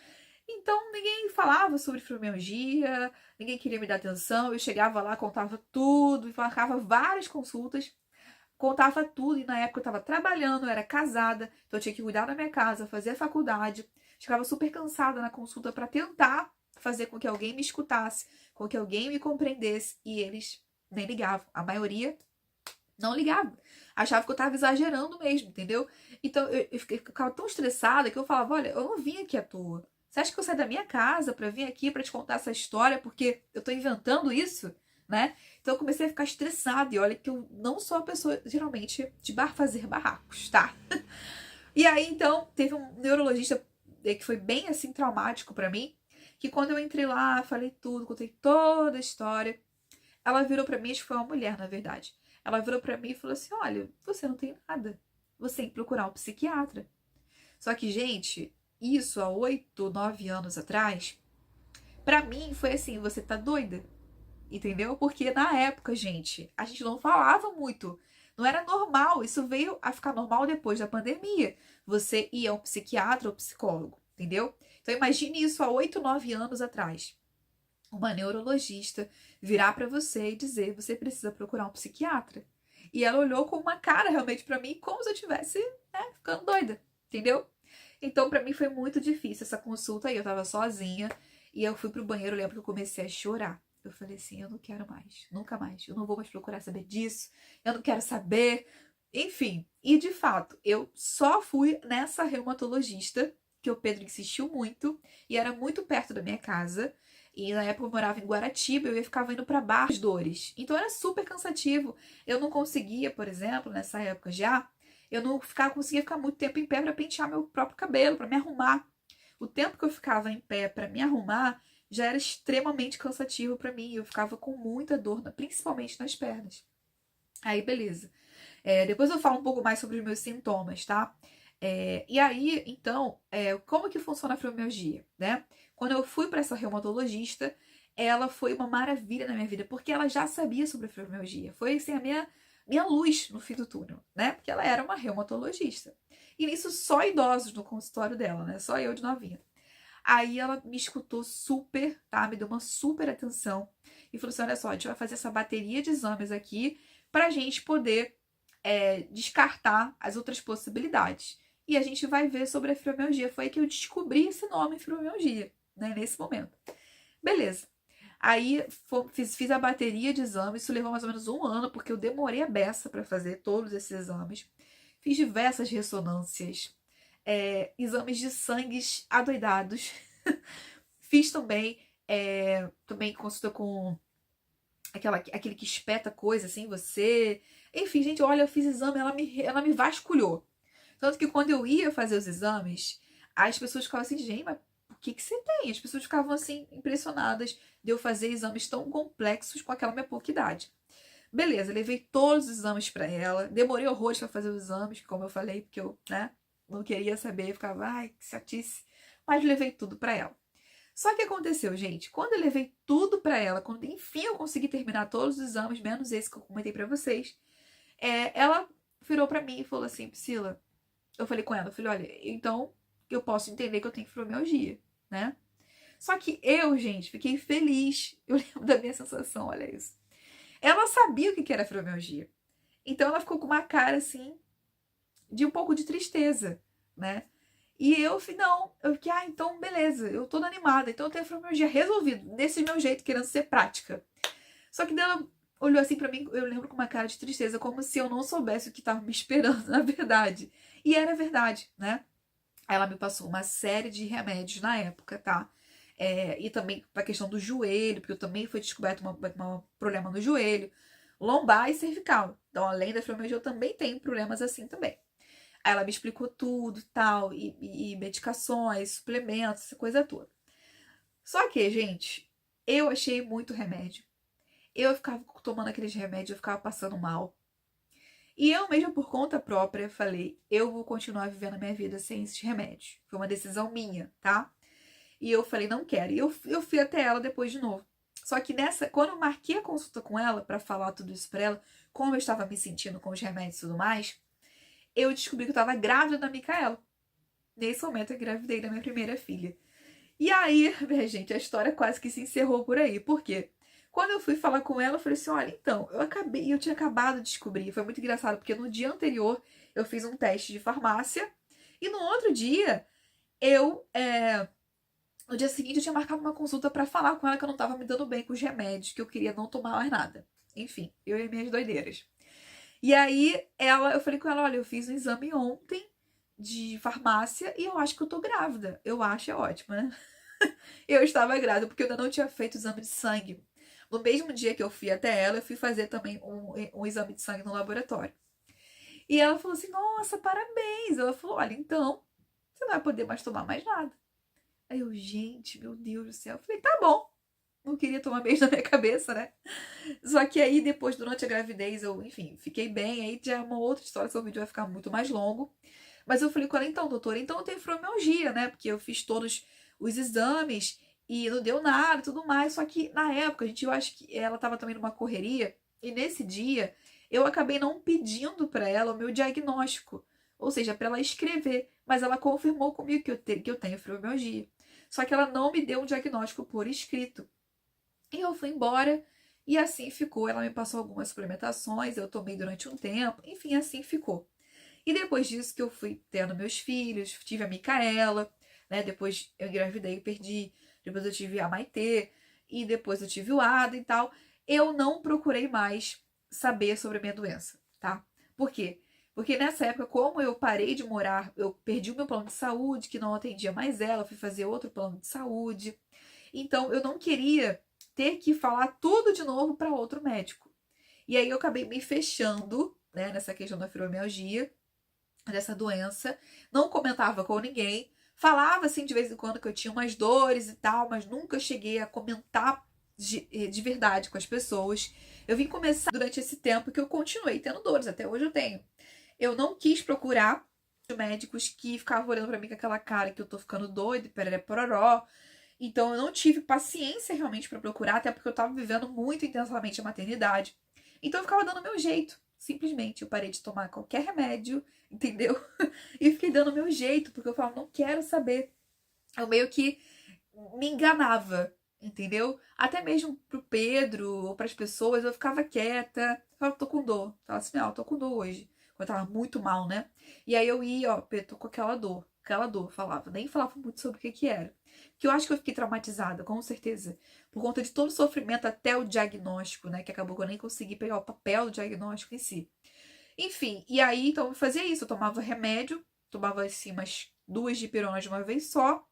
Então, ninguém falava sobre fibromialgia, ninguém queria me dar atenção. Eu chegava lá, contava tudo, marcava várias consultas, contava tudo. E na época eu estava trabalhando, eu era casada, então eu tinha que cuidar da minha casa, fazer a faculdade. Chegava super cansada na consulta para tentar fazer com que alguém me escutasse, com que alguém me compreendesse, e eles nem ligavam. A maioria não ligava. Achava que eu tava exagerando mesmo, entendeu? Então eu ficava tão estressada que eu falava, olha, eu não vim aqui à toa. Você acha que eu saí da minha casa pra vir aqui pra te contar essa história porque eu tô inventando isso, né? Então eu comecei a ficar estressada e olha que eu não sou a pessoa, geralmente, de fazer barracos, tá? E aí, então, teve um neurologista que foi bem, assim, traumático pra mim, que quando eu entrei lá, falei tudo, contei toda a história, ela virou pra mim, acho que foi uma mulher, na verdade. Ela virou pra mim e falou assim, olha, você não tem nada. Você tem que procurar um psiquiatra. Só que, gente, isso há 8, 9 anos atrás, pra mim foi assim, você tá doida? Entendeu? Porque na época, gente, a gente não falava muito. Não era normal. Isso veio a ficar normal depois da pandemia. Você ia a um psiquiatra ou psicólogo, entendeu? Então imagine isso há 8, 9 anos atrás. Uma neurologista virar pra você e dizer, você precisa procurar um psiquiatra. E ela olhou com uma cara realmente pra mim, como se eu tivesse, né, ficando doida, entendeu? Então pra mim foi muito difícil essa consulta aí. Eu tava sozinha e eu fui pro banheiro, eu lembro que eu comecei a chorar. Eu falei assim, eu não quero mais, nunca mais. Eu não vou mais procurar saber disso. Eu não quero saber. Enfim, e de fato, eu só fui nessa reumatologista, que o Pedro insistiu muito, e era muito perto da minha casa. E na época eu morava em Guaratiba, eu ficava indo pra Barra das Dores. Então era super cansativo. Eu não conseguia, por exemplo, nessa época já, eu não conseguia ficar muito tempo em pé para pentear meu próprio cabelo, para me arrumar. O tempo que eu ficava em pé para me arrumar já era extremamente cansativo para mim. Eu ficava com muita dor, principalmente nas pernas. Aí, beleza. Depois eu falo um pouco mais sobre os meus sintomas, tá? E aí, então, como que funciona a fibromialgia, né? Quando eu fui para essa reumatologista, ela foi uma maravilha na minha vida, porque ela já sabia sobre a fibromialgia. Foi, assim, a minha luz no fim do túnel, né? Porque ela era uma reumatologista. E nisso, só idosos no consultório dela, né? Só eu de novinha. Aí ela me escutou super, tá? Me deu uma super atenção. E falou assim, olha só, a gente vai fazer essa bateria de exames aqui pra gente poder descartar as outras possibilidades. E a gente vai ver sobre a fibromialgia. Foi aí que eu descobri esse nome, fibromialgia, né? Nesse momento. Beleza. Aí fiz a bateria de exames, isso levou mais ou menos um ano, porque eu demorei a beça para fazer todos esses exames. Fiz diversas ressonâncias, exames de sangue adoidados. Fiz também consulta com aquele que espeta coisa assim, você. Enfim, gente, olha, eu fiz exame, ela me vasculhou. Tanto que quando eu ia fazer os exames, as pessoas ficavam assim, gente, mas o que que você tem? As pessoas ficavam assim, impressionadas de eu fazer exames tão complexos com aquela minha pouca idade. Beleza, levei todos os exames pra ela, demorei horrores pra fazer os exames, como eu falei, porque eu, né, não queria saber, eu ficava, ai, que chatice. Mas levei tudo pra ela. Só que aconteceu, gente, quando eu levei tudo pra ela, quando enfim eu consegui terminar todos os exames, menos esse que eu comentei pra vocês, ela virou pra mim e falou assim, Priscila, eu falei com ela, eu falei, olha, então eu posso entender que eu tenho fibromialgia, né? Só que eu, gente, fiquei feliz. Eu lembro da minha sensação, olha isso. Ela sabia o que era fibromialgia. Então ela ficou com uma cara assim de um pouco de tristeza, né? E eu falei, não, eu fiquei, então beleza, eu tô animada, então eu tenho fibromialgia resolvido, desse meu jeito, querendo ser prática. Só que ela olhou assim pra mim, eu lembro com uma cara de tristeza, como se eu não soubesse o que tava me esperando, na verdade. E era verdade, né? Ela me passou uma série de remédios na época, tá? E também pra questão do joelho, porque eu também foi descoberto um problema no joelho, lombar e cervical. Então, além da fibromialgia, eu também tenho problemas assim também. Aí ela me explicou tudo, tal, e medicações, suplementos, essa coisa toda. Só que, gente, eu achei muito remédio. Eu ficava tomando aqueles remédios, eu ficava passando mal. E eu mesma, por conta própria, falei, eu vou continuar vivendo a minha vida sem esses remédios. Foi uma decisão minha, tá? E eu falei, não quero. E eu fui até ela depois de novo. Só que quando eu marquei a consulta com ela, pra falar tudo isso pra ela, como eu estava me sentindo com os remédios e tudo mais, eu descobri que eu tava grávida da Micaela. Nesse momento, eu engravidei da minha primeira filha. E aí, minha gente, a história quase que se encerrou por aí. Por quê? Quando eu fui falar com ela, eu falei assim, olha, então, eu tinha acabado de descobrir. Foi muito engraçado, porque no dia anterior eu fiz um teste de farmácia e no outro dia eu No dia seguinte eu tinha marcado uma consulta pra falar com ela que eu não tava me dando bem com os remédios, que eu queria não tomar mais nada. Enfim, eu e minhas doideiras. E aí eu falei com ela, olha, eu fiz um exame ontem de farmácia e eu acho que eu tô grávida. Eu acho, é ótimo, né? Eu estava grávida porque eu ainda não tinha feito o exame de sangue. No mesmo dia que eu fui até ela, eu fui fazer também um exame de sangue no laboratório. E ela falou assim, nossa, parabéns. Ela falou, olha, então, você não vai poder mais tomar mais nada. Aí eu, gente, meu Deus do céu. Eu falei, tá bom. Não queria tomar beijo na minha cabeça, né? Só que aí, depois, durante a gravidez, eu, enfim, fiquei bem. Aí já é uma outra história, seu vídeo vai ficar muito mais longo. Mas eu falei com ela, então, doutora, então eu tenho fibromialgia, né? Porque eu fiz todos os exames e não deu nada e tudo mais. Só que na época, gente, eu acho que ela tava também numa correria. E nesse dia, eu acabei não pedindo para ela o meu diagnóstico. Ou seja, para ela escrever. Mas ela confirmou comigo que eu tenho fibromialgia. Só que ela não me deu um diagnóstico por escrito. E eu fui embora e assim ficou. Ela me passou algumas suplementações, eu tomei durante um tempo, enfim, assim ficou. E depois disso que eu fui tendo meus filhos, tive a Micaela, né? Depois eu engravidei e perdi. Depois eu tive a Maitê e depois eu tive o Ada e tal. Eu não procurei mais saber sobre a minha doença, tá? Por quê? Porque nessa época, como eu parei de morar, eu perdi o meu plano de saúde, que não atendia mais ela, fui fazer outro plano de saúde. Então, eu não queria ter que falar tudo de novo para outro médico. E aí eu acabei me fechando, né, nessa questão da fibromialgia, dessa doença. Não comentava com ninguém. Falava assim de vez em quando que eu tinha umas dores e tal, mas nunca cheguei a comentar de verdade com as pessoas. Eu vim começar durante esse tempo que eu continuei tendo dores, até hoje eu tenho. Eu não quis procurar médicos que ficavam olhando pra mim com aquela cara que eu tô ficando doido, pereré pororó. Então eu não tive paciência realmente para procurar, até porque eu tava vivendo muito intensamente a maternidade. Então eu ficava dando meu jeito, simplesmente. Eu parei de tomar qualquer remédio, entendeu? E fiquei dando meu jeito, porque eu falava, não quero saber. Eu meio que me enganava, entendeu? Até mesmo pro Pedro ou pras pessoas, eu ficava quieta. Eu falava, tô com dor. Falava assim, ó, tô com dor hoje. Quando eu tava muito mal, né? E aí eu ia, ó, Pedro, tô com aquela dor, falava. Nem falava muito sobre o que que era. Que eu acho que eu fiquei traumatizada, com certeza. Por conta de todo o sofrimento até o diagnóstico, né? Que acabou que eu nem consegui pegar o papel do diagnóstico em si. Enfim, e aí, então eu fazia isso. Eu tomava remédio, tomava assim umas 2 dipirona de uma vez só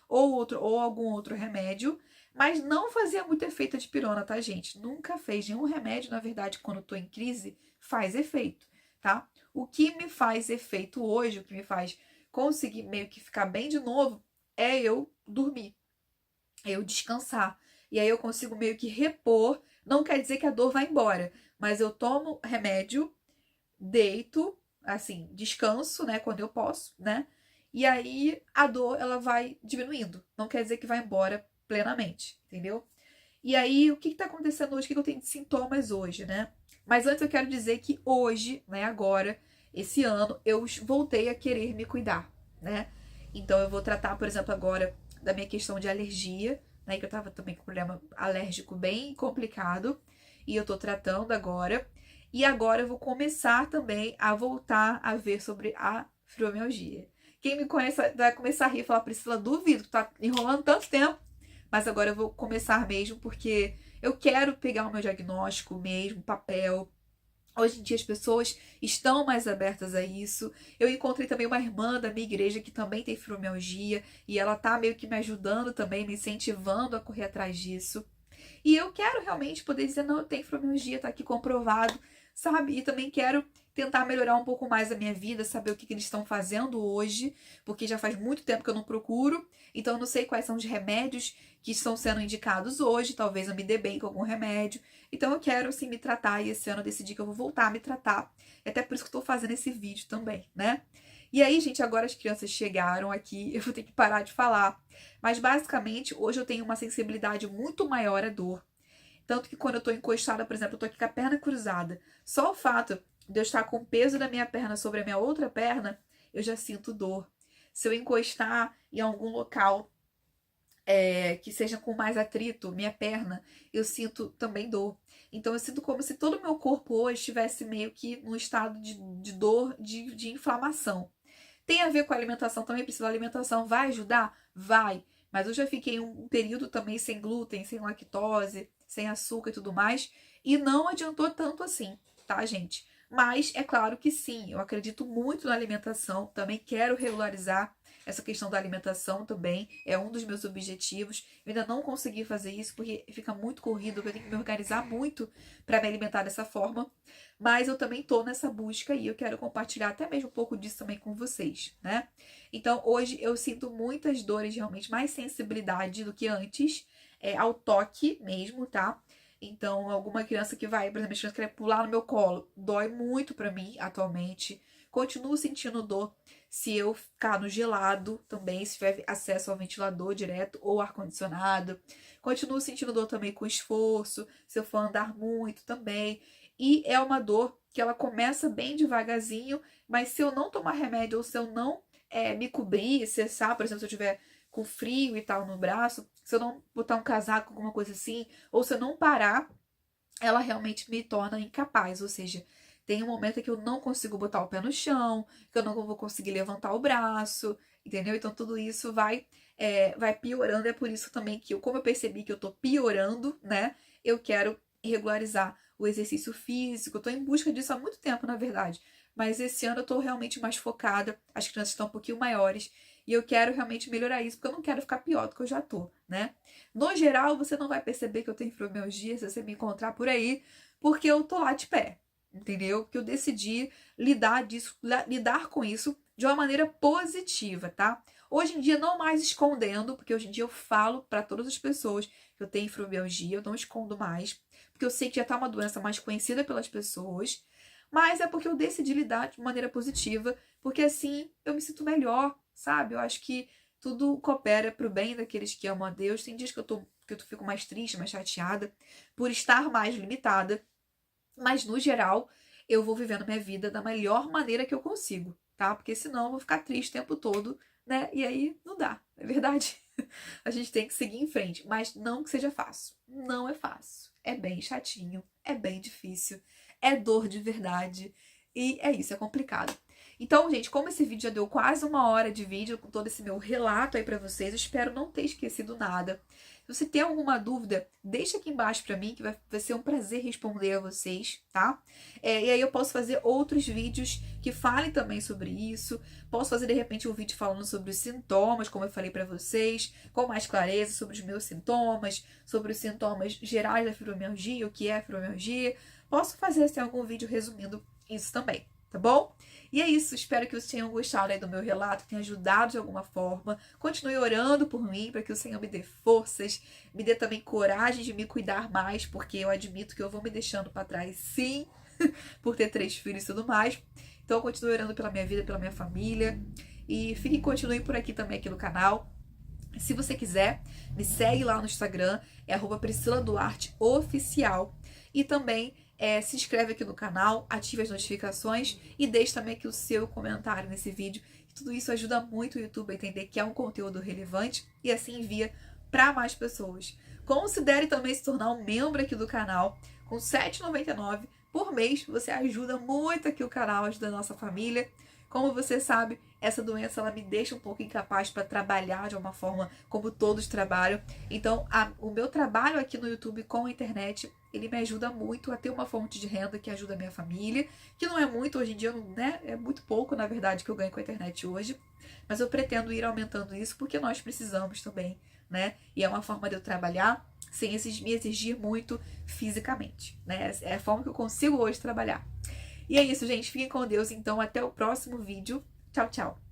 ou algum outro remédio, mas não fazia muito efeito a dipirona, tá, gente? Nunca fez nenhum remédio, na verdade, quando eu tô em crise, faz efeito, tá? O que me faz efeito hoje, o que me faz conseguir meio que ficar bem de novo, é eu dormir, é eu descansar. E aí eu consigo meio que repor, não quer dizer que a dor vai embora, mas eu tomo remédio, deito, assim, descanso, né, quando eu posso, né? E aí a dor ela vai diminuindo. Não quer dizer que vai embora plenamente, entendeu? E aí o que tá acontecendo hoje? O que eu tenho de sintomas hoje, né? Mas antes eu quero dizer que hoje, né, agora, esse ano, eu voltei a querer me cuidar, né? Então eu vou tratar, por exemplo, agora da minha questão de alergia, né, que eu tava também com um problema alérgico bem complicado, e eu tô tratando agora. E agora eu vou começar também a voltar a ver sobre a fibromialgia. Quem me conhece vai começar a rir e falar, Priscila, duvido que tá enrolando tanto tempo. Mas agora eu vou começar mesmo, porque eu quero pegar o meu diagnóstico mesmo, papel. Hoje em dia as pessoas estão mais abertas a isso. Eu encontrei também uma irmã da minha igreja que também tem fibromialgia e ela tá meio que me ajudando também, me incentivando a correr atrás disso. E eu quero realmente poder dizer, não, eu tenho fibromialgia, tá aqui comprovado, sabe? E também quero tentar melhorar um pouco mais a minha vida, saber o que eles estão fazendo hoje, porque já faz muito tempo que eu não procuro, então eu não sei quais são os remédios que estão sendo indicados hoje, talvez eu me dê bem com algum remédio. Então eu quero, assim, me tratar e esse ano eu decidi que eu vou voltar a me tratar. E até por isso que eu tô fazendo esse vídeo também, né? E aí, gente, agora as crianças chegaram aqui, eu vou ter que parar de falar. Mas basicamente, hoje eu tenho uma sensibilidade muito maior à dor. Tanto que quando eu tô encostada, por exemplo, eu tô aqui com a perna cruzada. Só o fato de eu estar com o peso da minha perna sobre a minha outra perna, eu já sinto dor. Se eu encostar em algum local que seja com mais atrito, minha perna, eu sinto também dor. Então eu sinto como se todo o meu corpo hoje estivesse meio que num estado de dor, de inflamação. Tem a ver com a alimentação também, precisa da alimentação. Vai ajudar? Vai. Mas eu já fiquei um período também sem glúten, sem lactose, sem açúcar e tudo mais, e não adiantou tanto assim, tá, gente? Mas é claro que sim, eu acredito muito na alimentação, também quero regularizar essa questão da alimentação também, é um dos meus objetivos. Eu ainda não consegui fazer isso porque fica muito corrido, eu tenho que me organizar muito para me alimentar dessa forma, mas eu também tô nessa busca e eu quero compartilhar até mesmo um pouco disso também com vocês, né? Então, hoje eu sinto muitas dores, realmente mais sensibilidade do que antes, ao toque mesmo, tá? Então, alguma criança que vai, por exemplo, a criança quer pular no meu colo, dói muito pra mim atualmente. Continuo sentindo dor se eu ficar no gelado também, se tiver acesso ao ventilador direto ou ar-condicionado. Continuo sentindo dor também com esforço, se eu for andar muito também. E é uma dor que ela começa bem devagarzinho, mas se eu não tomar remédio ou se eu não me cobrir, cessar, por exemplo, se eu tiver com frio e tal no braço, se eu não botar um casaco, alguma coisa assim, ou se eu não parar, ela realmente me torna incapaz. Ou seja, tem um momento que eu não consigo botar o pé no chão, que eu não vou conseguir levantar o braço, entendeu? Então tudo isso vai piorando. É por isso também que, como eu percebi que eu tô piorando, né? Eu quero regularizar o exercício físico. Eu tô em busca disso há muito tempo, na verdade. Mas esse ano eu tô realmente mais focada. As crianças estão um pouquinho maiores. E eu quero realmente melhorar isso, porque eu não quero ficar pior do que eu já tô, né? No geral, você não vai perceber que eu tenho fibromialgia se você me encontrar por aí, porque eu tô lá de pé, entendeu? Porque eu decidi lidar com isso de uma maneira positiva, tá? Hoje em dia, não mais escondendo, porque hoje em dia eu falo para todas as pessoas que eu tenho fibromialgia, eu não escondo mais, porque eu sei que já tá uma doença mais conhecida pelas pessoas, mas é porque eu decidi lidar de maneira positiva, porque assim eu me sinto melhor, sabe? Eu acho que tudo coopera pro bem daqueles que amam a Deus. Tem dias que eu fico mais triste, mais chateada, por estar mais limitada, mas no geral eu vou vivendo minha vida da melhor maneira que eu consigo, tá? Porque senão eu vou ficar triste o tempo todo, né? E aí não dá, não é verdade? A gente tem que seguir em frente, mas não que seja fácil. Não é fácil. É bem chatinho, é bem difícil, é dor de verdade. E é isso, é complicado. Então, gente, como esse vídeo já deu quase 1 hora de vídeo, com todo esse meu relato aí pra vocês, eu espero não ter esquecido nada. Se você tem alguma dúvida, deixa aqui embaixo pra mim, que vai ser um prazer responder a vocês, tá? E aí eu posso fazer outros vídeos que falem também sobre isso. Posso fazer, de repente, um vídeo falando sobre os sintomas, como eu falei pra vocês, com mais clareza sobre os meus sintomas, sobre os sintomas gerais da fibromialgia, o que é a fibromialgia. Posso fazer, assim, algum vídeo resumindo isso também, tá bom? E é isso, espero que vocês tenham gostado aí do meu relato, que tenha ajudado de alguma forma. Continue orando por mim, para que o Senhor me dê forças, me dê também coragem de me cuidar mais, porque eu admito que eu vou me deixando para trás, sim, por ter 3 filhos e tudo mais. Então, continue orando pela minha vida, pela minha família. E continue por aqui também, aqui no canal. Se você quiser, me segue lá no Instagram, é @PriscilaDuarteOficial. E também se inscreve aqui no canal, ative as notificações e deixe também aqui o seu comentário nesse vídeo. Tudo isso ajuda muito o YouTube a entender que é um conteúdo relevante e assim envia para mais pessoas. Considere também se tornar um membro aqui do canal. Com R$ 7,99 por mês, você ajuda muito aqui o canal, ajuda a nossa família. Como você sabe, essa doença ela me deixa um pouco incapaz para trabalhar de uma forma como todos trabalham. Então, o meu trabalho aqui no YouTube com a internet, ele me ajuda muito a ter uma fonte de renda que ajuda a minha família, que não é muito hoje em dia, né? É muito pouco, na verdade, que eu ganho com a internet hoje. Mas eu pretendo ir aumentando isso porque nós precisamos também, né? E é uma forma de eu trabalhar sem me exigir muito fisicamente, né? É a forma que eu consigo hoje trabalhar. E é isso, gente. Fiquem com Deus. Então, até o próximo vídeo. Tchau, tchau.